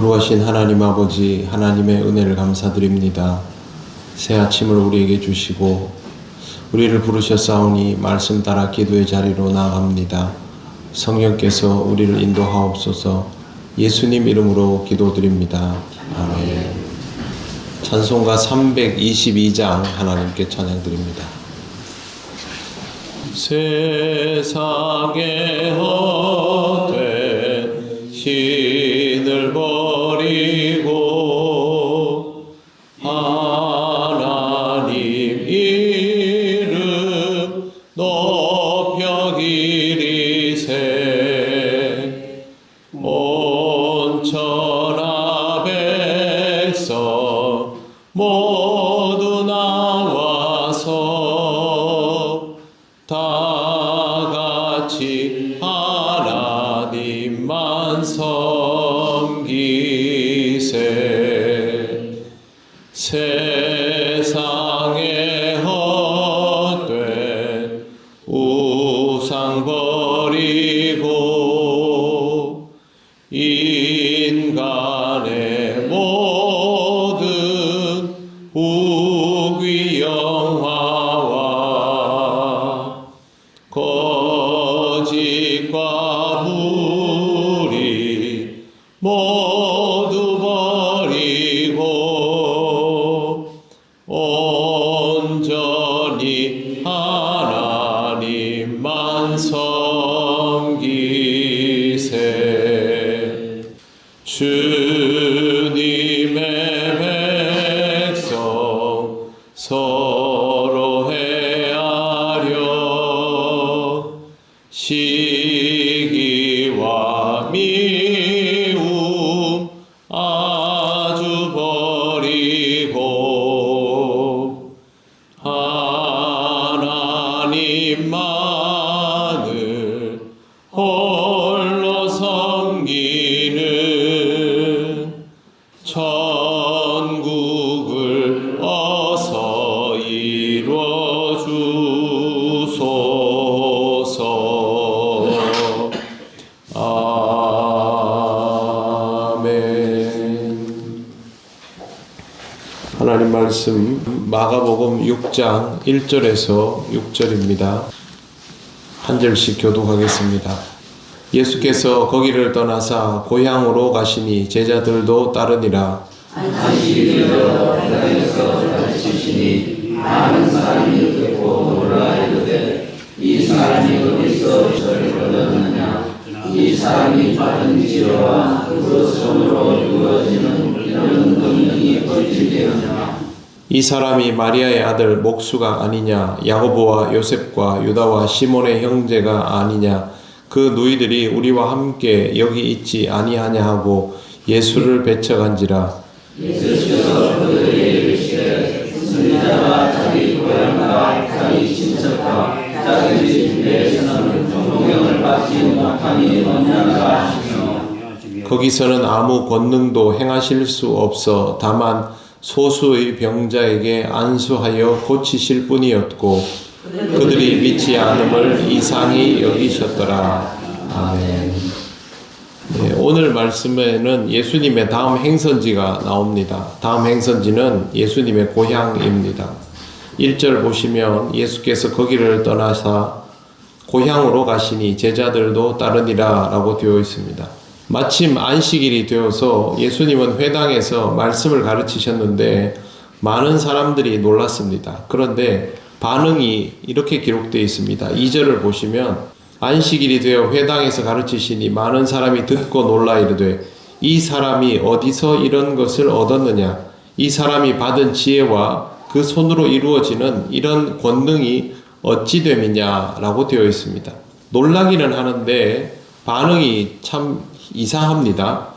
거룩하신 하나님 아버지, 하나님의 은혜를 감사드립니다. 새 아침을 우리에게 주시고 우리를 부르셨사오니 말씀 따라 기도의 자리로 나아갑니다. 성령께서 우리를 인도하옵소서. 예수님 이름으로 기도드립니다. 아멘. 찬송가 322장 하나님께 찬양드립니다. 세상에 헛된 신을 버리고 하나님 이름 높여 기리세. 온 천하 백성 모두 나와서 다같이 하나님만 섬기세. 세상에 헛된 우상 버리고 인간의 모든 우귀 영화와 거짓과 불의 모두 버리고 온전히 하나님만 섬기세. 주님의 백성 서로 헤아려 시기와 미움 아주 버리고 하나님만을 홀로 섬기는 천국을 어서 이루어 주소서. 아멘. 하나님 말씀 마가복음 6장 1절에서 6절입니다. 한 절씩 교독하겠습니다. 예수께서 거기를 떠나사 고향으로 가시니 제자들도 따르니라. 안식일이여 회당에서 가르치시니 많은 사람이 듣고 놀라 이르되 이 사람이 어디서 저를 얻었느냐. 이 사람이 받은 치료와 그 손으로 이루어지는 이런 능력이 어찌되었느냐. 이 사람이 마리아의 아들 목수가 아니냐. 야고보와 요셉과 유다와 시몬의 형제가 아니냐. 그 누이들이 우리와 함께 여기 있지 아니하냐 하고 예수를 배척한지라. 예수께서 그들에게 이르시되 선지자가 자기 고향과 자기 친척과 자기 집에서는 존경을 받지 못함이 뭐냐가 하시며. 거기서는 아무 권능도 행하실 수 없어 다만 소수의 병자에게 안수하여 고치실 뿐이었고 그들이 믿지 않음을 이상히 여기셨더라. 아멘. 네, 오늘 말씀에는 예수님의 다음 행선지가 나옵니다. 다음 행선지는 예수님의 고향입니다. 1절 보시면 예수께서 거기를 떠나사 고향으로 가시니 제자들도 따르니라 라고 되어 있습니다. 마침 안식일이 되어서 예수님은 회당에서 말씀을 가르치셨는데 많은 사람들이 놀랐습니다. 그런데 반응이 이렇게 기록되어 있습니다. 2절을 보시면 안식일이 되어 회당에서 가르치시니 많은 사람이 듣고 놀라 이르되 이 사람이 어디서 이런 것을 얻었느냐. 이 사람이 받은 지혜와 그 손으로 이루어지는 이런 권능이 어찌 됨이냐 라고 되어 있습니다. 놀라기는 하는데 반응이 참 이상합니다.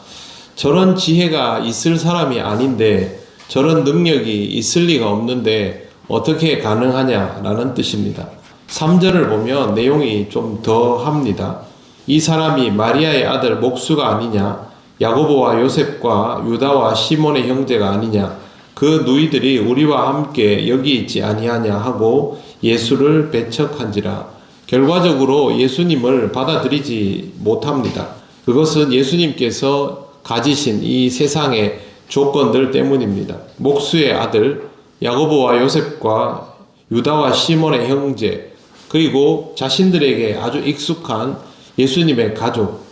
저런 지혜가 있을 사람이 아닌데 저런 능력이 있을 리가 없는데 어떻게 가능하냐라는 뜻입니다. 3절을 보면 내용이 좀 더 합니다. 이 사람이 마리아의 아들 목수가 아니냐. 야고보와 요셉과 유다와 시몬의 형제가 아니냐. 그 누이들이 우리와 함께 여기 있지 아니하냐 하고 예수를 배척한지라. 결과적으로 예수님을 받아들이지 못합니다. 그것은 예수님께서 가지신 이 세상의 조건들 때문입니다. 목수의 아들 야고보와 요셉과 유다와 시몬의 형제, 그리고 자신들에게 아주 익숙한 예수님의 가족,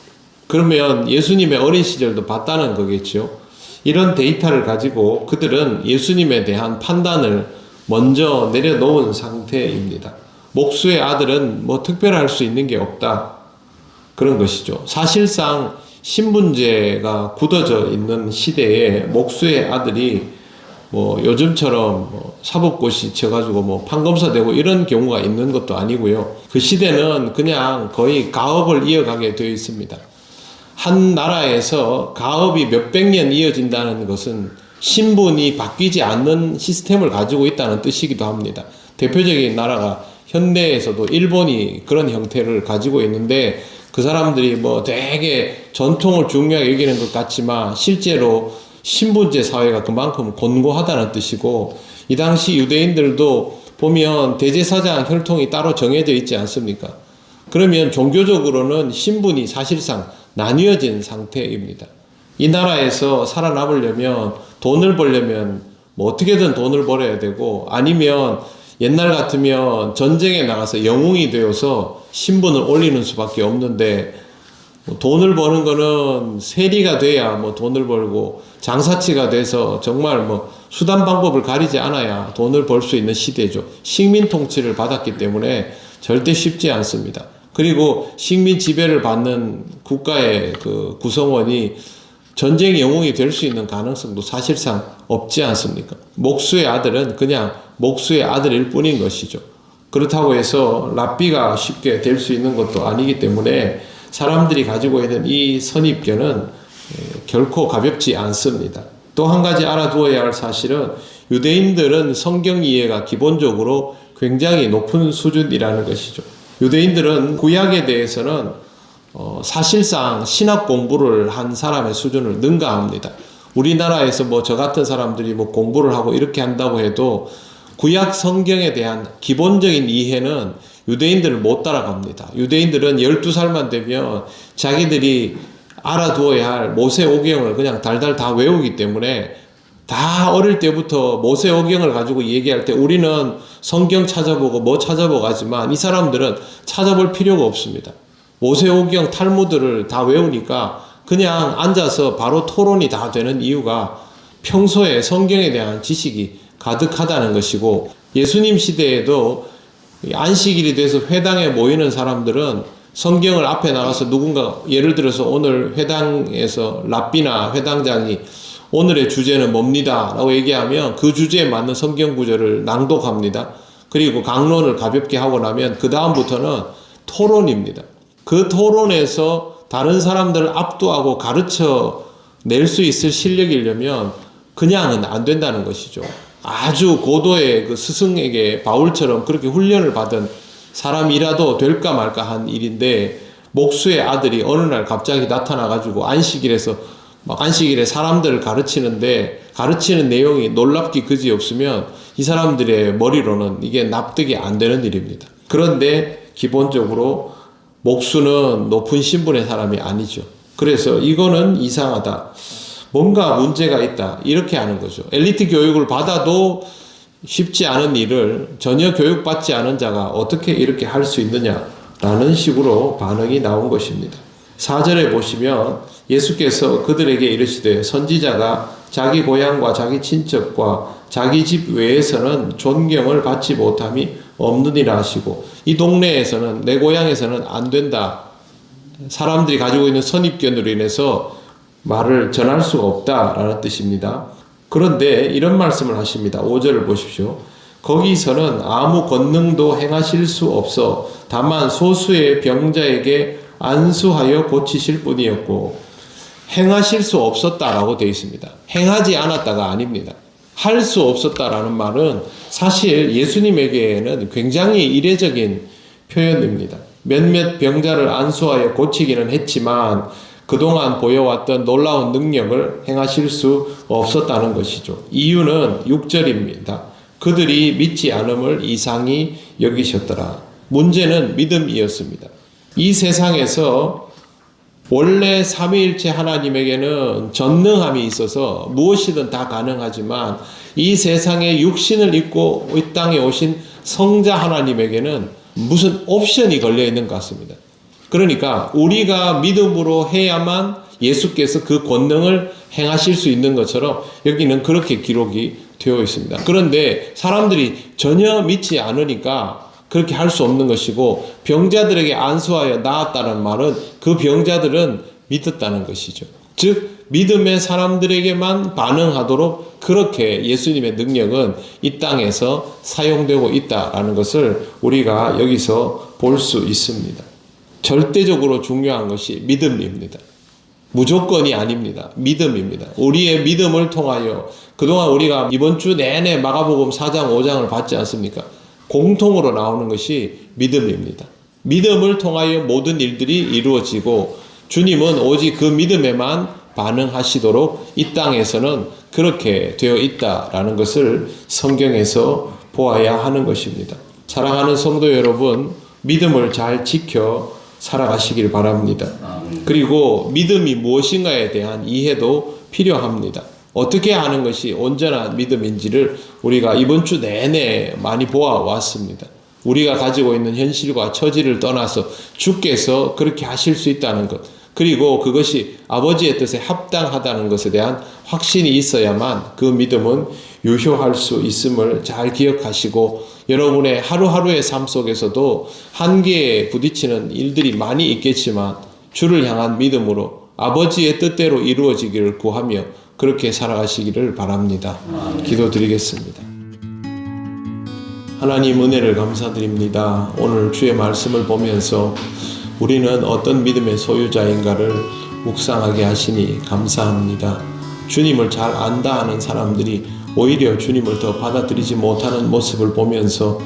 그러면 예수님의 어린 시절도 봤다는 거겠죠. 이런 데이터를 가지고 그들은 예수님에 대한 판단을 먼저 내려놓은 상태입니다. 목수의 아들은 뭐 특별할 수 있는 게 없다, 그런 것이죠. 사실상 신분제가 굳어져 있는 시대에 목수의 아들이 뭐 요즘처럼 뭐 사법고시 쳐가지고 뭐 판검사 되고 이런 경우가 있는 것도 아니고요. 그 시대는 그냥 거의 가업을 이어가게 되어 있습니다. 한 나라에서 가업이 몇백 년 이어진다는 것은 신분이 바뀌지 않는 시스템을 가지고 있다는 뜻이기도 합니다. 대표적인 나라가 현대에서도 일본이 그런 형태를 가지고 있는데, 그 사람들이 뭐 되게 전통을 중요하게 여기는 것 같지만 실제로 신분제 사회가 그만큼 곤고하다는 뜻이고, 이 당시 유대인들도 보면 대제사장 혈통이 따로 정해져 있지 않습니까? 그러면 종교적으로는 신분이 사실상 나뉘어진 상태입니다. 이 나라에서 살아남으려면, 돈을 벌려면 뭐 어떻게든 돈을 벌어야 되고, 아니면 옛날 같으면 전쟁에 나가서 영웅이 되어서 신분을 올리는 수밖에 없는데, 돈을 버는 거는 세리가 돼야 뭐 돈을 벌고, 장사치가 돼서 정말 뭐 수단 방법을 가리지 않아야 돈을 벌 수 있는 시대죠. 식민 통치를 받았기 때문에 절대 쉽지 않습니다. 그리고 식민 지배를 받는 국가의 그 구성원이 전쟁 영웅이 될 수 있는 가능성도 사실상 없지 않습니까? 목수의 아들은 그냥 목수의 아들일 뿐인 것이죠. 그렇다고 해서 랍비가 쉽게 될 수 있는 것도 아니기 때문에 사람들이 가지고 있는 이 선입견은 결코 가볍지 않습니다. 또 한 가지 알아두어야 할 사실은, 유대인들은 성경 이해가 기본적으로 굉장히 높은 수준이라는 것이죠. 유대인들은 구약에 대해서는 사실상 신학 공부를 한 사람의 수준을 능가합니다. 우리나라에서 뭐 저 같은 사람들이 뭐 공부를 하고 이렇게 한다고 해도 구약 성경에 대한 기본적인 이해는 유대인들을 못 따라갑니다. 유대인들은 12살만 되면 자기들이 알아두어야 할 모세오경을 그냥 달달 다 외우기 때문에, 다 어릴 때부터 모세오경을 가지고 얘기할 때 우리는 성경 찾아보고 뭐 찾아보고 하지만, 이 사람들은 찾아볼 필요가 없습니다. 모세오경 탈무드를 다 외우니까 그냥 앉아서 바로 토론이 다 되는 이유가 평소에 성경에 대한 지식이 가득하다는 것이고, 예수님 시대에도 안식일이 돼서 회당에 모이는 사람들은 성경을 앞에 나가서 누군가, 예를 들어서 오늘 회당에서 랍비나 회당장이 오늘의 주제는 뭡니다 라고 얘기하면 그 주제에 맞는 성경 구절을 낭독합니다. 그리고 강론을 가볍게 하고 나면 그 다음부터는 토론입니다. 그 토론에서 다른 사람들을 압도하고 가르쳐 낼 수 있을 실력이려면 그냥은 안 된다는 것이죠. 아주 고도의 그 스승에게 바울처럼 그렇게 훈련을 받은 사람이라도 될까 말까 한 일인데, 목수의 아들이 어느 날 갑자기 나타나가지고 안식일에 사람들을 가르치는데, 가르치는 내용이 놀랍기 그지 없으면 이 사람들의 머리로는 이게 납득이 안 되는 일입니다. 그런데 기본적으로 목수는 높은 신분의 사람이 아니죠. 그래서 이거는 이상하다, 뭔가 문제가 있다, 이렇게 하는 거죠. 엘리트 교육을 받아도 쉽지 않은 일을 전혀 교육받지 않은 자가 어떻게 이렇게 할 수 있느냐라는 식으로 반응이 나온 것입니다. 4절에 보시면 예수께서 그들에게 이르시되, 선지자가 자기 고향과 자기 친척과 자기 집 외에서는 존경을 받지 못함이 없느니라 하시고, 이 동네에서는, 내 고향에서는 안 된다, 사람들이 가지고 있는 선입견으로 인해서 말을 전할 수가 없다라는 뜻입니다. 그런데 이런 말씀을 하십니다. 5절을 보십시오. 거기서는 아무 권능도 행하실 수 없어 다만 소수의 병자에게 안수하여 고치실 뿐이었고, 행하실 수 없었다라고 되어 있습니다. 행하지 않았다가 아닙니다. 할 수 없었다라는 말은 사실 예수님에게는 굉장히 이례적인 표현입니다. 몇몇 병자를 안수하여 고치기는 했지만 그동안 보여왔던 놀라운 능력을 행하실 수 없었다는 것이죠. 이유는 6절입니다. 그들이 믿지 않음을 이상히 여기셨더라. 문제는 믿음이었습니다. 이 세상에서 원래 삼위일체 하나님에게는 전능함이 있어서 무엇이든 다 가능하지만 이 세상에 육신을 입고 이 땅에 오신 성자 하나님에게는 무슨 옵션이 걸려 있는 것 같습니다. 그러니까 우리가 믿음으로 해야만 예수께서 그 권능을 행하실 수 있는 것처럼 여기는 그렇게 기록이 되어 있습니다. 그런데 사람들이 전혀 믿지 않으니까 그렇게 할 수 없는 것이고, 병자들에게 안수하여 나았다는 말은 그 병자들은 믿었다는 것이죠. 즉 믿음의 사람들에게만 반응하도록 그렇게 예수님의 능력은 이 땅에서 사용되고 있다라는 것을 우리가 여기서 볼 수 있습니다. 절대적으로 중요한 것이 믿음입니다. 무조건이 아닙니다. 믿음입니다. 우리의 믿음을 통하여 그동안 우리가 이번 주 내내 마가복음 4장 5장을 봤지 않습니까? 공통으로 나오는 것이 믿음입니다. 믿음을 통하여 모든 일들이 이루어지고 주님은 오직 그 믿음에만 반응하시도록 이 땅에서는 그렇게 되어 있다라는 것을 성경에서 보아야 하는 것입니다. 사랑하는 성도 여러분, 믿음을 잘 지켜 살아가시길 바랍니다. 그리고 믿음이 무엇인가에 대한 이해도 필요합니다. 어떻게 하는 것이 온전한 믿음인지를 우리가 이번 주 내내 많이 보아왔습니다. 우리가 가지고 있는 현실과 처지를 떠나서 주께서 그렇게 하실 수 있다는 것, 그리고 그것이 아버지의 뜻에 합당하다는 것에 대한 확신이 있어야만 그 믿음은 유효할 수 있음을 잘 기억하시고, 여러분의 하루하루의 삶 속에서도 한계에 부딪히는 일들이 많이 있겠지만 주를 향한 믿음으로 아버지의 뜻대로 이루어지기를 구하며 그렇게 살아가시기를 바랍니다. 기도드리겠습니다. 하나님, 은혜를 감사드립니다. 오늘 주의 말씀을 보면서 우리는 어떤 믿음의 소유자인가를 묵상하게 하시니 감사합니다. 주님을 잘 안다 하는 사람들이 오히려 주님을 더 받아들이지 못하는 모습을 보면서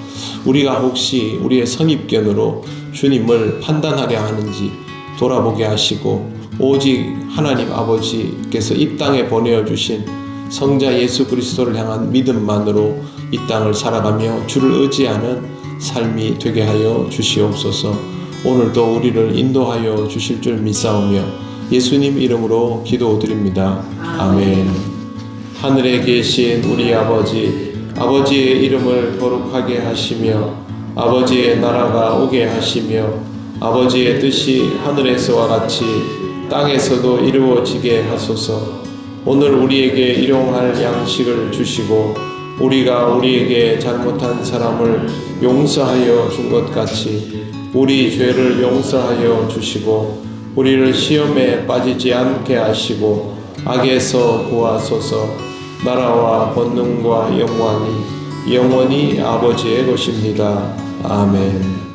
우리가 혹시 우리의 선입견으로 주님을 판단하려 하는지 돌아보게 하시고, 오직 하나님 아버지께서 이 땅에 보내어주신 성자 예수 그리스도를 향한 믿음만으로 이 땅을 살아가며 주를 의지하는 삶이 되게 하여 주시옵소서. 오늘도 우리를 인도하여 주실 줄 믿사오며 예수님 이름으로 기도드립니다. 아멘. 하늘에 계신 우리 아버지, 아버지의 이름을 거룩하게 하시며 아버지의 나라가 오게 하시며 아버지의 뜻이 하늘에서와 같이 땅에서도 이루어지게 하소서. 오늘 우리에게 일용할 양식을 주시고 우리가 우리에게 잘못한 사람을 용서하여 준 것 같이 우리 죄를 용서하여 주시고 우리를 시험에 빠지지 않게 하시고 악에서 구하소서. 나라와 권능과 영광이 영원히 아버지의 것입니다. 아멘.